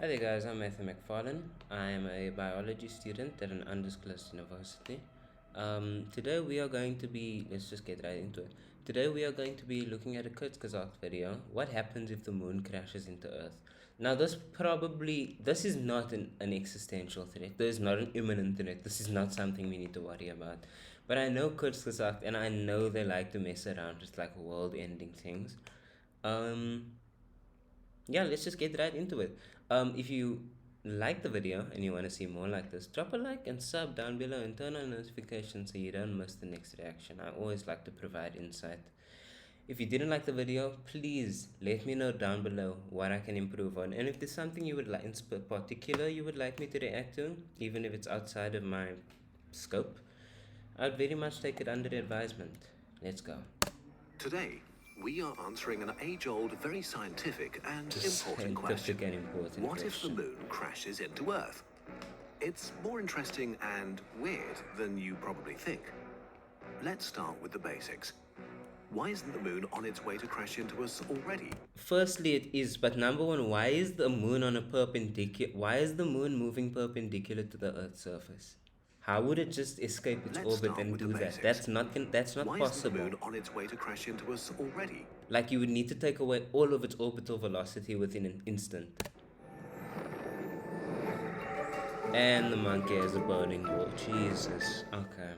Hi there, guys. I'm Matthew McFarlane. I am a biology student at an undisclosed university. Today we are going to be, let's just get right into it. Today we are going to be looking at a Kurzgesagt video. What happens if the moon crashes into Earth? Now, this is not an existential threat. This is not an imminent threat. This is not something we need to worry about. But I know Kurzgesagt, and I know they like to mess around with like world-ending things. Um, yeah, let's just get right into it. If you like the video and you want to see more like this, drop a like and sub down below and turn on notifications so you don't miss the next reaction. I always like to provide insight. If you didn't like the video, please let me know down below what I can improve on. And if there's something you would like in particular you would like me to react to, even if it's outside of my scope, I'd very much take it under advisement. Let's go. Today, we are answering an age-old, very scientific and important question. Scientific and important What if the question. moon crashes into Earth? It's more interesting and weird than you probably think. Let's start with the basics. Why isn't the moon on its way to crash into us already? Firstly, it is, but number one, why is the moon on a perpendicular? Why is the moon moving perpendicular to the Earth's surface? How would it just escape its Let's orbit start and with the do that? basics. That's not Why isn't the possible. moon on its way to crash into us already? Like you would need to take away all of its orbital velocity within an instant. And the monkey has a bowling ball. Jesus. Okay.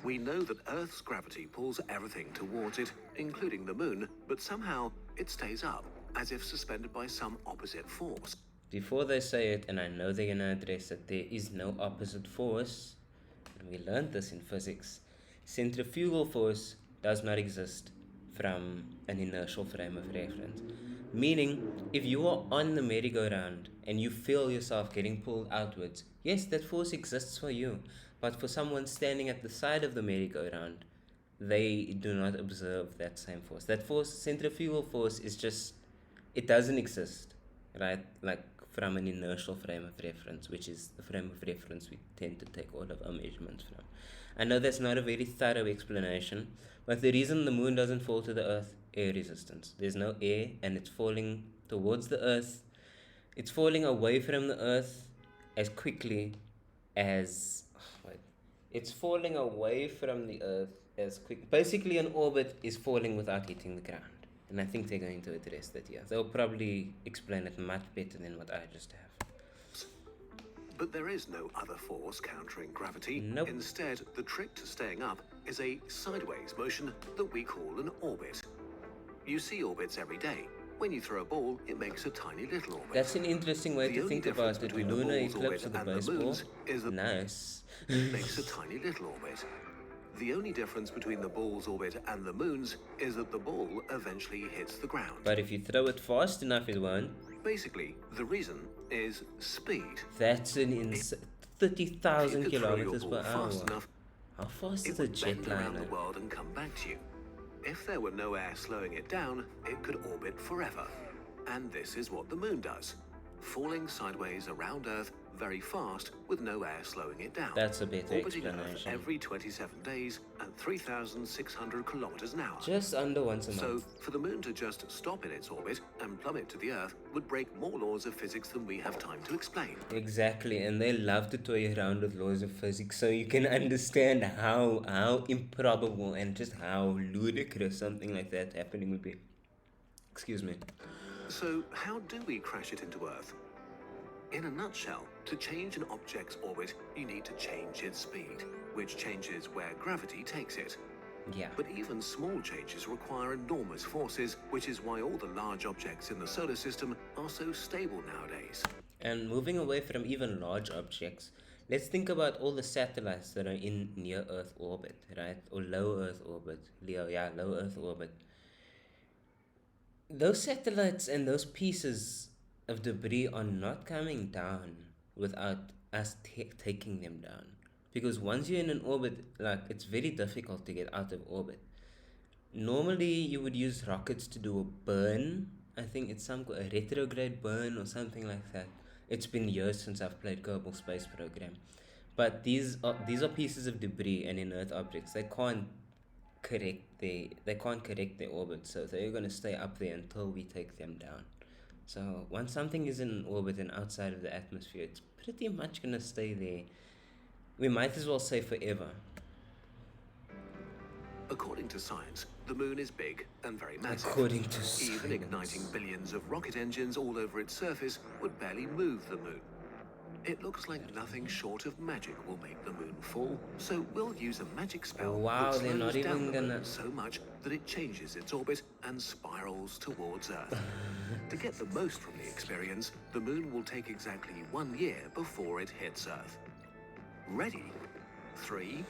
We know that Earth's gravity pulls everything towards it, including the moon, but somehow it stays up, as if suspended by some opposite force. Before they say it, and I know they're gonna address it, there is no opposite force. And we learned this in physics. Centrifugal force does not exist from an inertial frame of reference. Meaning, if you are on the merry-go-round and you feel yourself getting pulled outwards, yes, that force exists for you. But for someone standing at the side of the merry-go-round, they do not observe that same force. That force, centrifugal force, is just, it doesn't exist, right? Like from an inertial frame of reference, which is the frame of reference we tend to take all of our measurements from. I know that's not a very thorough explanation, but the reason the moon doesn't fall to the earth, air resistance. There's no air and it's falling towards the earth. It's falling away from the earth as quickly as wait. It's falling away from the earth as quick. Basically an orbit is falling without hitting the ground. And I think they're going to address that here. They'll probably explain it much better than what I just have. But there is no other force countering gravity. Nope. Instead, the trick to staying up is a sideways motion that we call an orbit. You see orbits every day. When you throw a ball, it makes a tiny little orbit. That's an interesting way The to only think difference about it. between the Lunar ball's eclipse of orbit the and the baseball. moon's is that Nice. it makes a tiny little orbit. The only difference between the ball's orbit and the moon's is that the ball eventually hits the ground. But if you throw it fast enough, it won't. Basically, the reason is speed. That's an 30,000 If you could throw your kilometers ball per hour. fast enough, How fast it is a would bend around the jetliner? world and come back to you. If there were no air slowing it down, it could orbit forever. And this is what the moon does, falling sideways around Earth very fast with no air slowing it down. That's a better orbiting Earth explanation. every 27 days at 3,600 kilometers an hour. Just under once a So, month. for the moon to just stop in its orbit and plummet to the Earth would break more laws of physics than we have time to explain. Exactly, and they love to toy around with laws of physics, so you can understand how improbable and just how ludicrous something like that happening would be. Excuse me. So, how do we crash it into Earth? In a nutshell, to change an object's orbit, you need to change its speed, which changes where gravity takes it. Yeah. But even small changes require enormous forces, which is why all the large objects in the solar system are so stable nowadays. And moving away from even large objects, let's think about all the satellites that are in near Earth orbit, right? Or low Earth orbit. Low Earth orbit. Those satellites and those pieces of debris are not coming down without us taking them down. Because once you're in an orbit, like it's very difficult to get out of orbit. Normally, you would use rockets to do a burn. I think it's a retrograde burn or something like that. It's been years since I've played Kerbal Space Program, but these are pieces of debris and inert objects. They can't correct their orbit, so they're gonna stay up there until we take them down. So once something is in orbit and outside of the atmosphere, it's pretty much gonna stay there. We might as well say forever. According to science, the moon is big and very massive. According to Even igniting science. billions of rocket engines all over its surface would barely move the moon. It looks like nothing short of magic will make the moon fall, so we'll use a magic spell Wow, that they're not slows down even the moon gonna- so much that it changes its orbit and spirals towards Earth. To get the most from the experience, the moon will take exactly 1 year before it hits Earth. Ready? 3,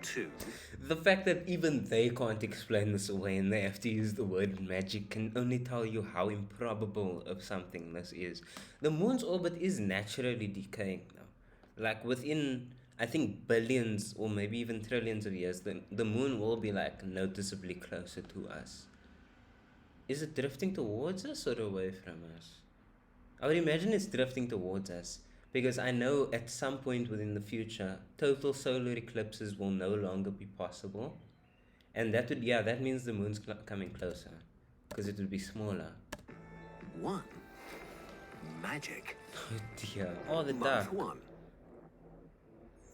2, The fact that even they can't explain this away and they have to use the word magic can only tell you how improbable of something this is. The moon's orbit is naturally decaying now. Like within, I think, billions or maybe even trillions of years, the moon will be like noticeably closer to us. Is it drifting towards us or away from us? I would imagine it's drifting towards us because I know at some point within the future, total solar eclipses will no longer be possible. And that would, yeah, that means the moon's coming closer because it would be smaller. 1. Magic. Oh dear. Oh, the Month dark. 1.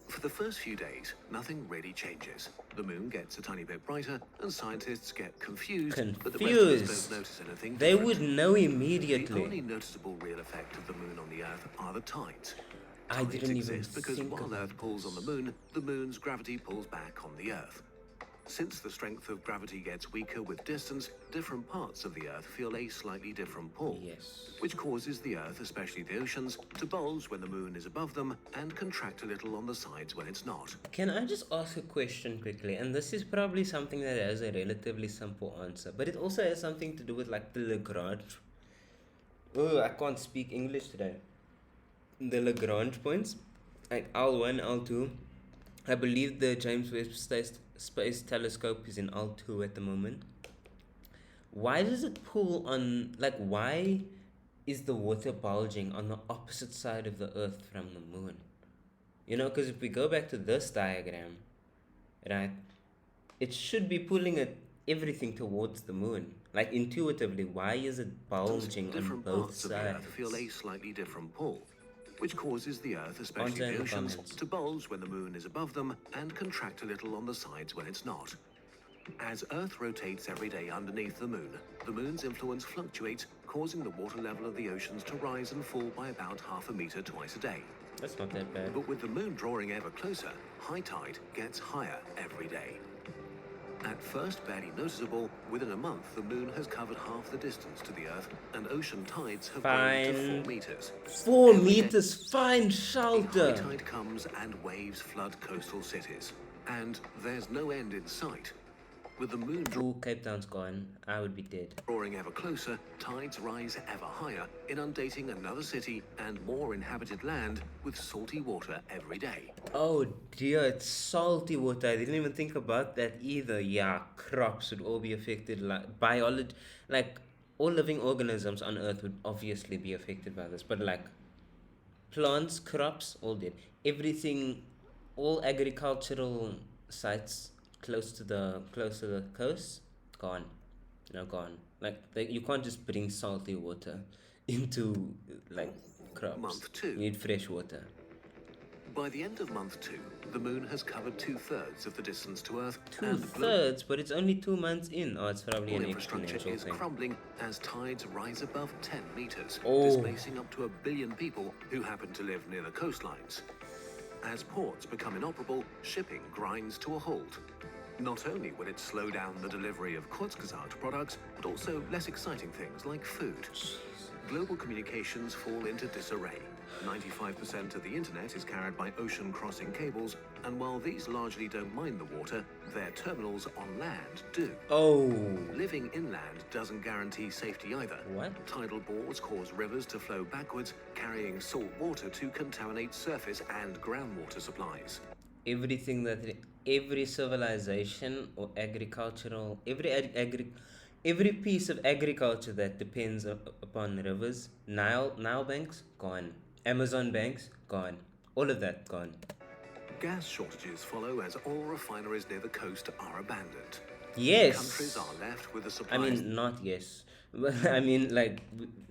For the first few days, nothing really changes. The moon gets a tiny bit brighter, and scientists get confused, but the rest of us Confused. don't notice anything They different. would know The immediately. only noticeable real effect of the moon on the Earth are the tides. I Tides didn't even exist because think while about Earth pulls on the moon's gravity pulls back on the Earth. Since the strength of gravity gets weaker with distance, different parts of the Earth feel a slightly different pull. Yes. Which causes the Earth, especially the oceans, to bulge when the moon is above them and contract a little on the sides when it's not. Can I just ask a question quickly? And this is probably something that has a relatively simple answer, but it also has something to do with like the Lagrange. Oh, I can't speak English today. The Lagrange points, like L1, L2. I believe the James Webb Space Telescope is in L2 at the moment. Why does it pull on, like, why is the water bulging on the opposite side of the Earth from the moon? You know, because if we go back to this diagram, right, it should be pulling it everything towards the moon. Like, intuitively, why is it bulging on Different both parts of the Earth sides? feel a slightly different pull, which causes the Earth, especially Answer in the the oceans, comments. to bulge when the moon is above them and contract a little on the sides when it's not. As Earth rotates every day underneath the moon's influence fluctuates, causing the water level of the oceans to rise and fall by about half a meter twice a day. That's not that bad. But with the moon drawing ever closer, high tide gets higher every day. At first barely noticeable, within a month the moon has covered half the distance to the Earth and ocean tides have grown to 4 Fine. meters. 4 Every day, meters, fine the high shelter. tide comes and waves flood coastal cities. And there's no end in sight. With the moon Ooh, Cape Town's gone. I would be dead. drawing ever closer, tides rise ever higher, inundating another city and more inhabited land with salty water every day. Oh dear, it's salty water. I didn't even think about that either. Yeah, crops would all be affected. Like biology, like all living organisms on Earth would obviously be affected by this. But like plants, crops, all dead. Everything, all agricultural sites close to the coast, gone. Gone. Like you can't just bring salty water into like crops. Month 2. You need fresh water. By the end of month 2, the moon has covered 2/3 of the distance to Earth, and global 2/3, but it's only 2 months in. Oh, it's probably an infrastructure exponential is thing. crumbling as tides rise above 10 meters, Oh. displacing up to 1 billion people who happen to live near the coastlines. As ports become inoperable, shipping grinds to a halt. Not only will it slow down the delivery of Kurzgesagt products, but also less exciting things like food. Global communications fall into disarray. 95% of the internet is carried by ocean crossing cables, and while these largely don't mind the water, their terminals on land do. Oh, Living inland doesn't guarantee safety either. what? Tidal bores cause rivers to flow backwards, carrying salt water to contaminate surface and groundwater supplies. Everything that every civilization or agricultural every piece of agriculture that depends upon rivers, Nile banks gone, Amazon banks gone, all of that gone. Gas shortages follow as all refineries near the coast are abandoned. Yes. Countries are left with the I supplies mean, not yes. But I mean, like,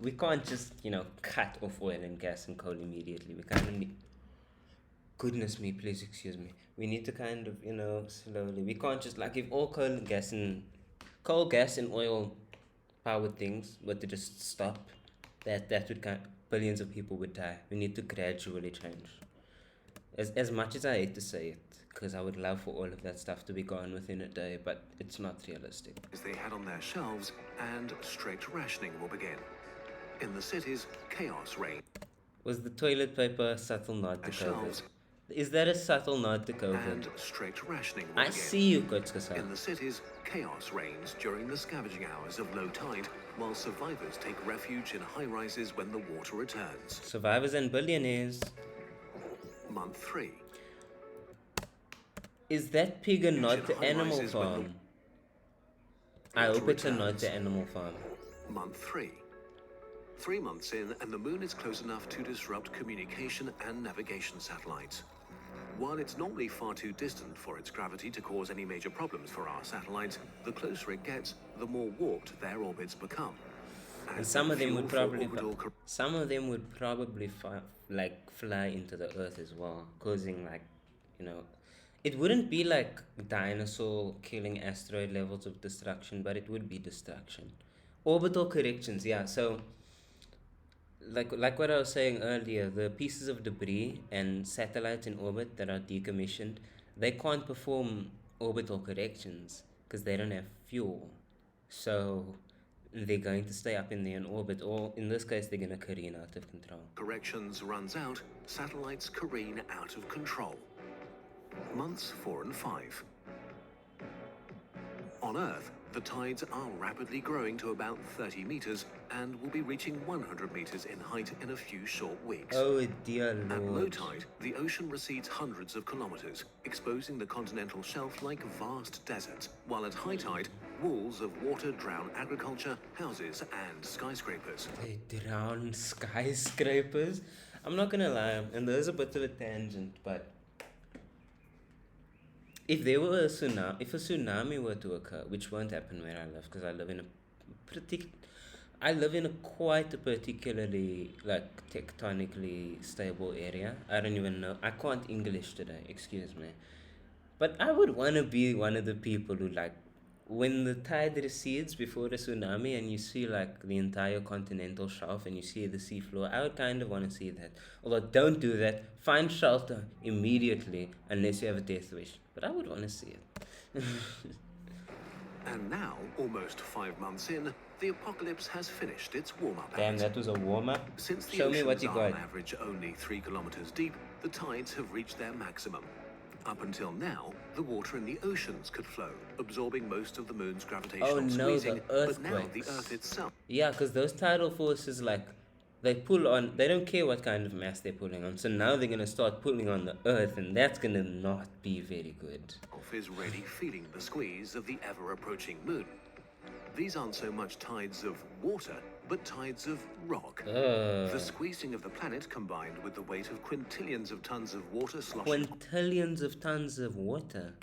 we can't just, cut off oil and gas and coal immediately. We kind of need, goodness me, please excuse me. We need to kind of, slowly. We can't just, like, if all coal, gas, and oil powered things were to just stop, that would billions of people would die. We need to gradually change. As much as I hate to say it, because I would love for all of that stuff to be gone within a day, but it's not realistic. As they had on their shelves, and strict rationing will begin. In the cities, chaos reigns. Was the toilet paper a subtle nod to COVID? Shelves. Is that a subtle nod to COVID? And strict rationing will I begin. see you, Kurzgesagt. In the cities, chaos reigns during the scavenging hours of low tide, while survivors take refuge in high rises when the water returns. Survivors and billionaires. Month 3. Is that pig a nod to high Animal rises when the Farm? I hope it's a nod returns. to Animal Farm. Month 3. 3 months in, and the moon is close enough to disrupt communication and navigation satellites. While it's normally far too distant for its gravity to cause any major problems for our satellites, the closer it gets, the more warped their orbits become. And some of them would fuel for probably, orbital fly into the Earth as well, causing it wouldn't be like dinosaur killing asteroid levels of destruction, but it would be destruction. Orbital corrections, yeah. So like what I was saying earlier, the pieces of debris and satellites in orbit that are decommissioned, they can't perform orbital corrections because they don't have fuel. So they're going to stay up in there in orbit, or in this case, they're going to careen out of control. corrections runs out, satellites careen out of control. Months 4 and 5. On Earth, the tides are rapidly growing to about 30 meters and will be reaching 100 meters in height in a few short weeks. Oh dear At low lord. tide, the ocean recedes hundreds of kilometers, exposing the continental shelf like vast deserts, while at high tide, walls of water drown agriculture, houses, and skyscrapers. They drown skyscrapers. I'm not gonna lie, and there's a bit of a tangent, but if if a tsunami were to occur, which won't happen where I live, because I live in a quite a particularly tectonically stable area. I don't even know. I can't English today. Excuse me. But I would want to be one of the people who when the tide recedes before the tsunami and you see the entire continental shelf and you see the seafloor. I would kind of want to see that. Although don't do that. Find shelter immediately unless you have a death wish. But I would want to see it. And now, almost 5 months in, the apocalypse has finished its warm-up Damn, act. that was a warm-up. Since the Show me what oceans you are got. on average only 3 kilometers deep, the tides have reached their maximum. Up until now, the water in the oceans could flow, absorbing most of the moon's gravitational Oh no, the squeezing, but now the earthquakes. Earth itself Yeah, because those tidal forces, they pull on, they don't care what kind of mass they're pulling on. So now they're going to start pulling on the earth, and that's going to not be very good. is really feeling the squeeze of the ever-approaching moon. These aren't so much tides of water, but tides of rock. The squeezing of the planet combined with the weight of quintillions of tons of water sloshing Quintillions of tons of water.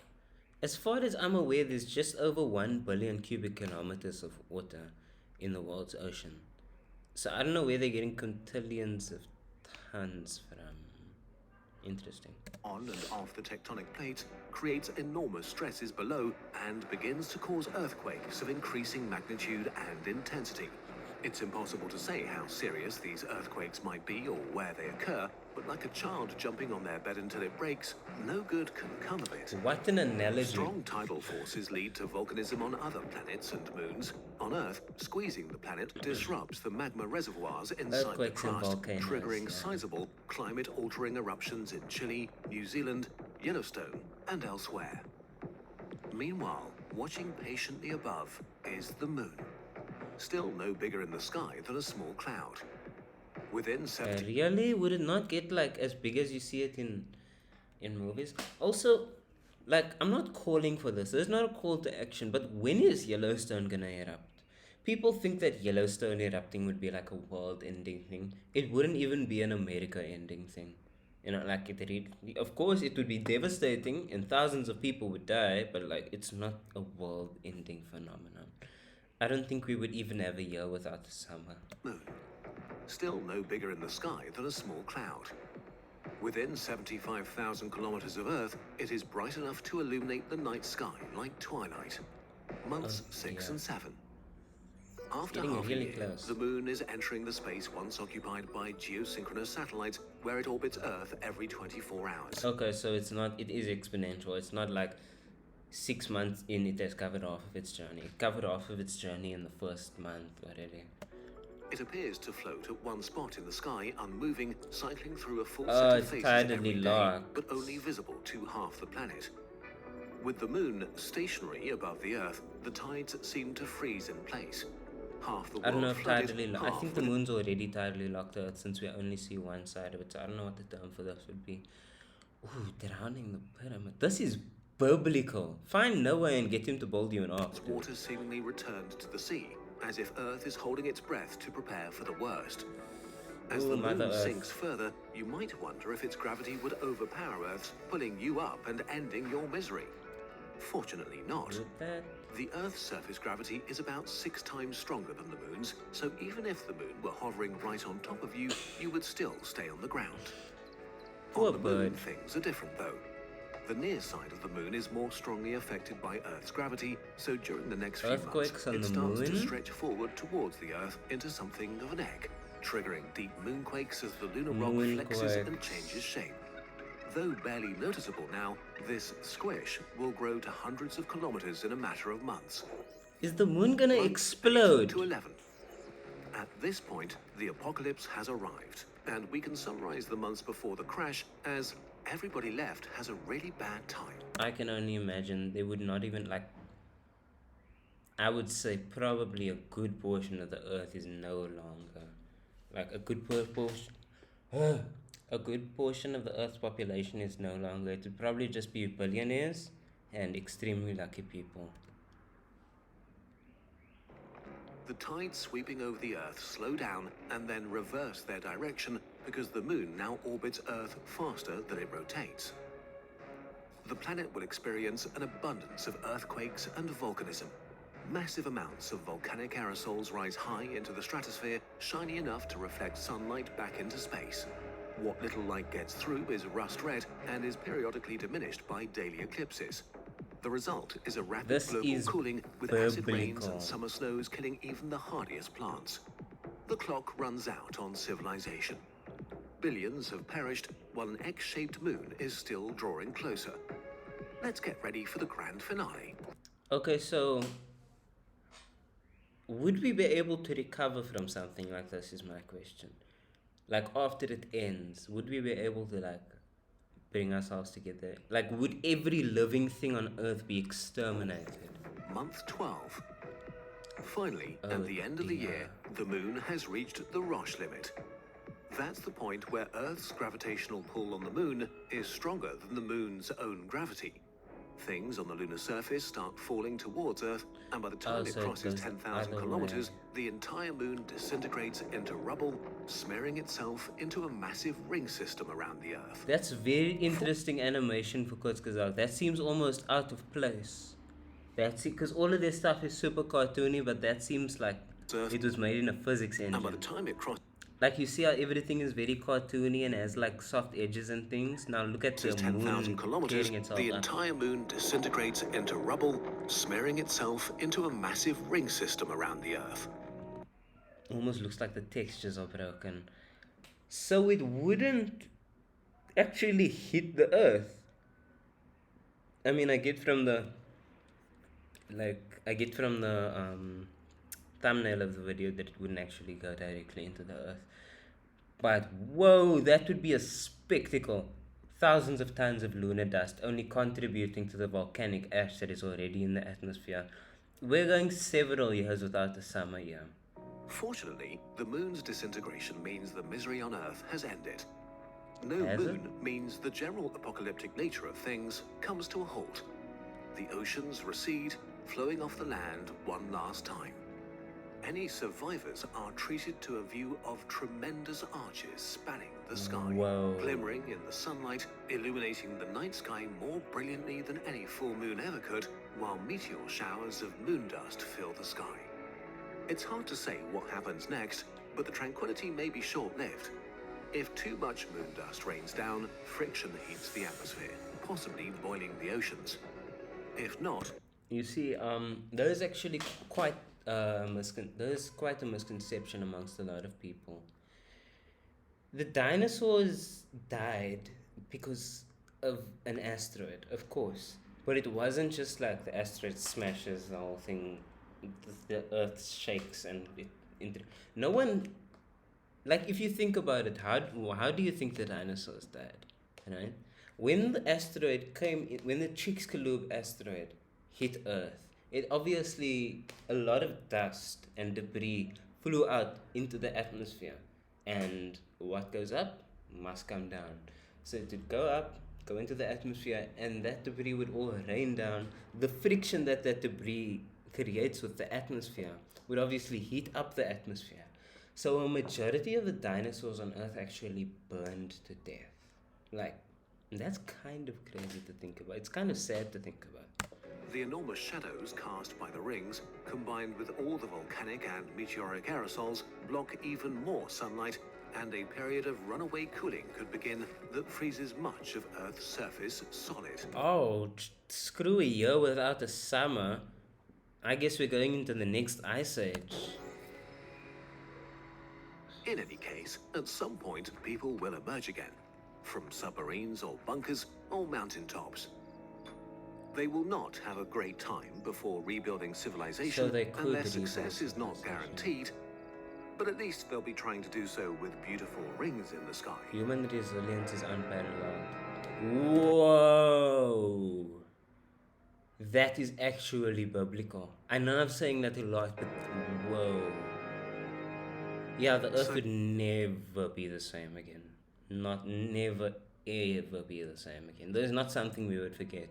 As far as I'm aware, there's just over 1 billion cubic kilometers of water in the world's ocean. So I don't know where they're getting quintillions of tons from. Interesting. on and off the tectonic plates creates enormous stresses below and begins to cause earthquakes of increasing magnitude and intensity. It's impossible to say how serious these earthquakes might be or where they occur, but like a child jumping on their bed until it breaks, no good can come of it. What an analogy. Strong tidal forces lead to volcanism on other planets and moons. On Earth, squeezing the planet disrupts the magma reservoirs inside Earthquakes the and crust, volcanoes, triggering yeah. sizable climate-altering eruptions in Chile, New Zealand, Yellowstone, and elsewhere. Meanwhile, watching patiently above is the moon. Still no bigger in the sky than a small cloud. Within 70 Really? Would it not get as big as you see it in movies? Also, I'm not calling for this. There's not a call to action, but when is Yellowstone gonna erupt? People think that Yellowstone erupting would be a world-ending thing. It wouldn't even be an America-ending thing. Of course, it would be devastating and thousands of people would die, but it's not a world-ending phenomenon. I don't think we would even have a year without the summer. Moon. Still no bigger in the sky than a small cloud. Within 75,000 kilometers of Earth, it is bright enough to illuminate the night sky like twilight. Months Oh 6 dear. and 7. After Getting half a really year, close. the Moon is entering the space once occupied by geosynchronous satellites, where it orbits Earth every 24 hours. Okay, so it is exponential. It's not like 6 months in it has covered half of its journey. It covered half of its journey in the first month already. It appears to float at one spot in the sky, unmoving, cycling through a full Oh, set of it's phases tidally every day, locked. but only visible to half the planet. With the Moon stationary above the Earth, the tides seem to freeze in place. Half the world I don't know if flooded, tidally locked. I half think the with moon's already tidally locked to Earth since we only see one side of it. So I don't know what the term for this would be. Ooh, drowning the pyramid. This is biblical. Find Noah and get him to build you an ark. dude. water seemingly returned to the sea, as if Earth is holding its breath to prepare for the worst. As Ooh, the Mother Moon Earth. sinks further, you might wonder if its gravity would overpower Earth's, pulling you up and ending your misery. Fortunately not. With that, The Earth's surface gravity is about 6 times stronger than the Moon's, so even if the Moon were hovering right on top of you, you would still stay on the ground. Poor On the Moon, bird. things are different though. The near side of the Moon is more strongly affected by Earth's gravity, so during the next few Earthquakes months, on it the starts to Moon? stretch forward towards the Earth into something of an egg, triggering deep moonquakes as the lunar rock flexes and Moonquakes. changes shape. Though barely noticeable now, this squish will grow to hundreds of kilometers in a matter of months. is the moon gonna Months 8 explode? to 11. At this point, the apocalypse has arrived, and we can summarize the months before the crash as everybody left has a really bad time. I can only imagine they would not even like. I would say probably a good portion of the Earth is no longer like a good portion. A good portion of the Earth's population is no longer. It would probably just be billionaires and extremely lucky people. The tides sweeping over the Earth slow down and then reverse their direction because the Moon now orbits Earth faster than it rotates. The planet will experience an abundance of earthquakes and volcanism. Massive amounts of volcanic aerosols rise high into the stratosphere, shiny enough to reflect sunlight back into space. What little light gets through is rust red and is periodically diminished by daily eclipses. The result is a rapid This global is cooling with acid rains biblical. and summer snows killing even the hardiest plants. The clock runs out on civilization. Billions have perished while an X-shaped moon is still drawing closer. Let's get ready for the grand finale. Okay, so would we be able to recover from something like this? Is my question. Like after it ends, would we be able to like bring ourselves together? Like, would every living thing on Earth be exterminated? Month 12. Finally, Oh, at the end of the dear. year, the moon has reached the Roche limit. That's the point where Earth's gravitational pull on the moon is stronger than the moon's own gravity. Things on the lunar surface start falling towards Earth, and by the time it so it crosses goes the 10,000 other kilometers, way. the entire moon disintegrates into rubble, smearing itself into a massive ring system around the Earth. That's very interesting animation for Kurzgesagt. That seems almost out of place. That's it, because all of this stuff is super cartoony, but that seems like Earth, it was made in a physics and by the engine. time it crosses Like you see how everything is very cartoony and has like soft edges and things. Now look at the 10,000 moon kilometers, getting itself the up. entire moon disintegrates into rubble, smearing itself into a massive ring system around the Earth. Almost looks like the textures are broken. So it wouldn't actually hit the Earth. I mean, I get from the thumbnail of the video that it wouldn't actually go directly into the Earth. But whoa, that would be a spectacle. Thousands of tons of lunar dust only contributing to the volcanic ash that is already in the atmosphere. We're going several years without a summer here. Fortunately, the moon's disintegration means the misery on Earth has ended. No Has it? moon means the general apocalyptic nature of things comes to a halt. The oceans recede, flowing off the land one last time. Any survivors are treated to a view of tremendous arches spanning the sky, Whoa. glimmering in the sunlight, illuminating the night sky more brilliantly than any full moon ever could, while meteor showers of moon dust fill the sky. It's hard to say what happens next, but the tranquility may be short-lived. If too much moon dust rains down, friction heats the atmosphere, possibly boiling the oceans. If not, You see, there's actually quite there's quite a misconception amongst a lot of people. The dinosaurs died because of an asteroid, of course, but it wasn't just like the asteroid smashes the whole thing, the Earth shakes and it. No one, like, if you think about it, how do you think the dinosaurs died, right? When the asteroid came in, when the Chicxulub asteroid hit Earth, it obviously, a lot of dust and debris flew out into the atmosphere, and what goes up must come down. So it would go up, go into the atmosphere, and that debris would all rain down. The friction that debris creates with the atmosphere would obviously heat up the atmosphere. So a majority of the dinosaurs on Earth actually burned to death. Like, that's kind of crazy to think about. It's kind of sad to think about. the enormous shadows cast by the rings, combined with all the volcanic and meteoric aerosols, block even more sunlight, and a period of runaway cooling could begin that freezes much of Earth's surface solid. Oh, screw a year without a summer. I guess we're going into the next ice age. In any case, at some point, people will emerge again, from submarines or bunkers or mountaintops. They will not have a great time before rebuilding civilization, So they could and their rebuild success is not civilization. guaranteed, but at least they'll be trying to do so with beautiful rings in the sky. Human resilience is unparalleled. Whoa! That is actually biblical. I know I'm saying that a lot, but whoa. Yeah, the Earth would never be the same again. Not never ever be the same again. There's not something we would forget.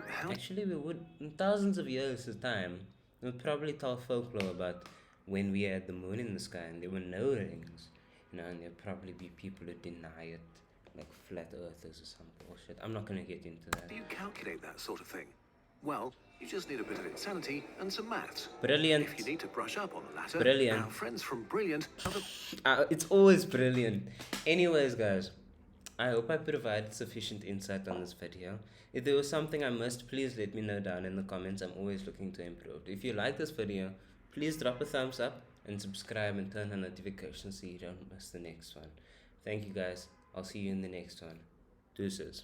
How Actually, we would, in thousands of years of time, we would probably tell folklore about when we had the moon in the sky and there were no rings. You know, and there'd probably be people who deny it, like flat earthers or some bullshit. I'm not gonna get into that. do you calculate that sort of thing? Well, you just need a bit of insanity and some maths. Brilliant. If you need to brush up on the latter, Brilliant. our friends from Brilliant have a It's always brilliant. Anyways, guys, I hope I provided sufficient insight on this video. If there was something I missed, please let me know down in the comments. I'm always looking to improve. If you like this video, please drop a thumbs up and subscribe and turn on notifications so you don't miss the next one. Thank you, guys. I'll see you in the next one. Deuces.